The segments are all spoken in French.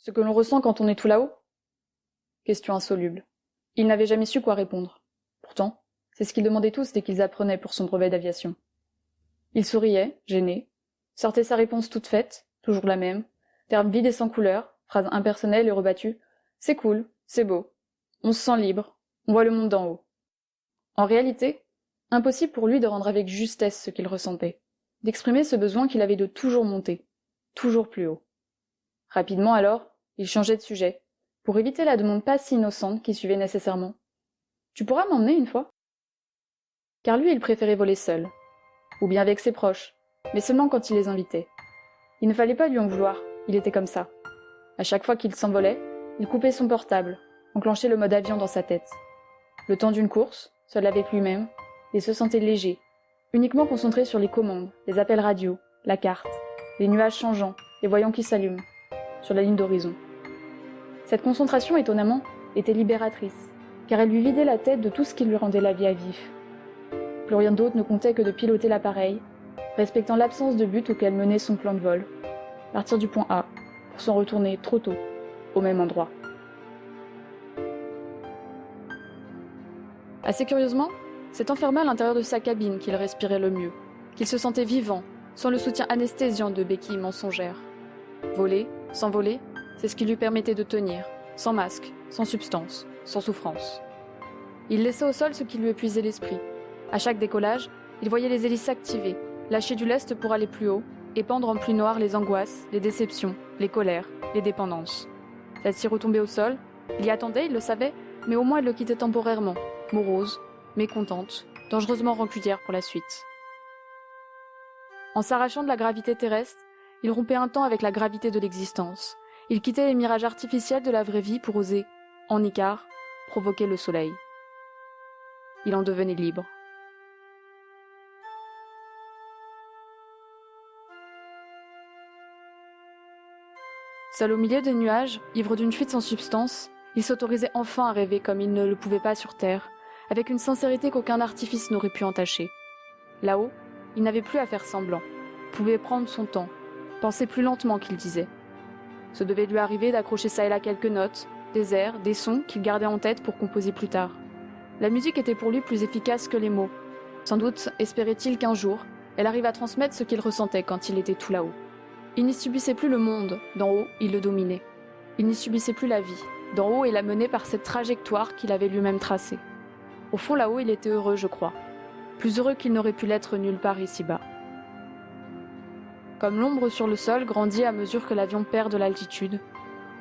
Ce que l'on ressent quand on est tout là-haut? Question insoluble. Il n'avait jamais su quoi répondre. Pourtant, c'est ce qu'ils demandaient tous dès qu'ils apprenaient pour son brevet d'aviation. Il souriait, gêné, sortait sa réponse toute faite, toujours la même, terme vide et sans couleur, phrase impersonnelle et rebattue. C'est cool, c'est beau. On se sent libre, on voit le monde d'en haut. En réalité, impossible pour lui de rendre avec justesse ce qu'il ressentait, d'exprimer ce besoin qu'il avait de toujours monter, toujours plus haut. Rapidement alors, il changeait de sujet, pour éviter la demande pas si innocente qui suivait nécessairement. Tu pourras m'emmener une fois? Car lui, il préférait voler seul, ou bien avec ses proches, mais seulement quand il les invitait. Il ne fallait pas lui en vouloir, il était comme ça. À chaque fois qu'il s'envolait, il coupait son portable, enclenchait le mode avion dans sa tête. Le temps d'une course, seul avec lui-même, il se sentait léger, uniquement concentré sur les commandes, les appels radio, la carte, les nuages changeants, les voyants qui s'allument, sur la ligne d'horizon. Cette concentration, étonnamment, était libératrice, car elle lui vidait la tête de tout ce qui lui rendait la vie à vif. Plus rien d'autre ne comptait que de piloter l'appareil, respectant l'absence de but auquel menait son plan de vol, partir du point A, pour s'en retourner trop tôt, au même endroit. Assez curieusement, c'est enfermé à l'intérieur de sa cabine qu'il respirait le mieux, qu'il se sentait vivant, sans le soutien anesthésiant de béquilles mensongères. Voler, s'envoler, c'est ce qui lui permettait de tenir, sans masque, sans substance, sans souffrance. Il laissait au sol ce qui lui épuisait l'esprit. À chaque décollage, il voyait les hélices s'activer, lâcher du lest pour aller plus haut, et pendre en pluie noire les angoisses, les déceptions, les colères, les dépendances. Celle-ci retombait au sol, il y attendait, il le savait, mais au moins elle le quittait temporairement, morose, mécontente, dangereusement rancunière pour la suite. En s'arrachant de la gravité terrestre, il rompait un temps avec la gravité de l'existence. Il quittait les mirages artificiels de la vraie vie pour oser, en Icare, provoquer le soleil. Il en devenait libre. Seul au milieu des nuages, ivre d'une fuite sans substance, il s'autorisait enfin à rêver comme il ne le pouvait pas sur Terre, avec une sincérité qu'aucun artifice n'aurait pu entacher. Là-haut, il n'avait plus à faire semblant, pouvait prendre son temps, penser plus lentement qu'il disait. Ce devait lui arriver d'accrocher ça et là quelques notes, des airs, des sons qu'il gardait en tête pour composer plus tard. La musique était pour lui plus efficace que les mots. Sans doute espérait-il qu'un jour, elle arrive à transmettre ce qu'il ressentait quand il était tout là-haut. Il n'y subissait plus le monde, d'en haut, il le dominait. Il n'y subissait plus la vie, d'en haut, il la menait par cette trajectoire qu'il avait lui-même tracée. Au fond, là-haut, il était heureux, je crois. Plus heureux qu'il n'aurait pu l'être nulle part ici-bas. Comme l'ombre sur le sol grandit à mesure que l'avion perd de l'altitude,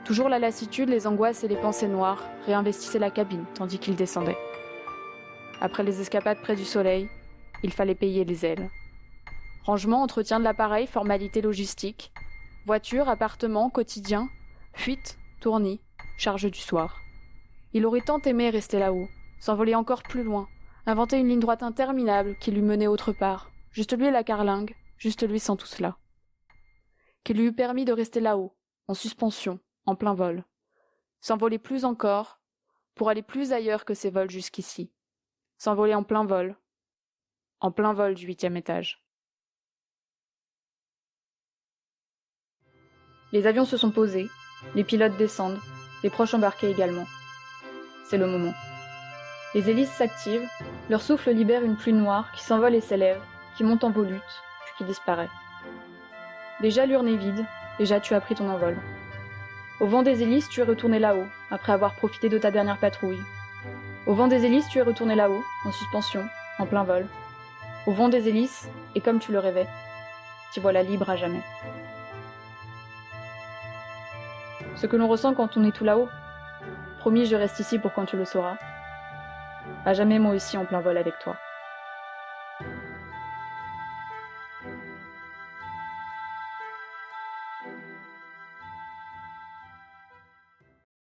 toujours la lassitude, les angoisses et les pensées noires réinvestissaient la cabine tandis qu'il descendait. Après les escapades près du soleil, il fallait payer les ailes. Rangement, entretien de l'appareil, formalités logistiques, voiture, appartement, quotidien, fuite, tournis, charge du soir. Il aurait tant aimé rester là-haut, s'envoler encore plus loin, inventer une ligne droite interminable qui lui menait autre part, juste lui et la carlingue, juste lui sans tout cela. Qui lui eût permis de rester là-haut, en suspension, en plein vol. S'envoler plus encore, pour aller plus ailleurs que ses vols jusqu'ici. S'envoler en plein vol du 8e étage. Les avions se sont posés, les pilotes descendent, les proches embarqués également. C'est le moment. Les hélices s'activent, leur souffle libère une pluie noire qui s'envole et s'élève, qui monte en volute, puis qui disparaît. Déjà l'urne est vide, déjà tu as pris ton envol. Au vent des hélices, tu es retourné là-haut, après avoir profité de ta dernière patrouille. Au vent des hélices, tu es retourné là-haut, en suspension, en plein vol. Au vent des hélices, et comme tu le rêvais, t'y voilà libre à jamais. Ce que l'on ressent quand on est tout là-haut, promis je reste ici pour quand tu le sauras. À jamais moi aussi en plein vol avec toi.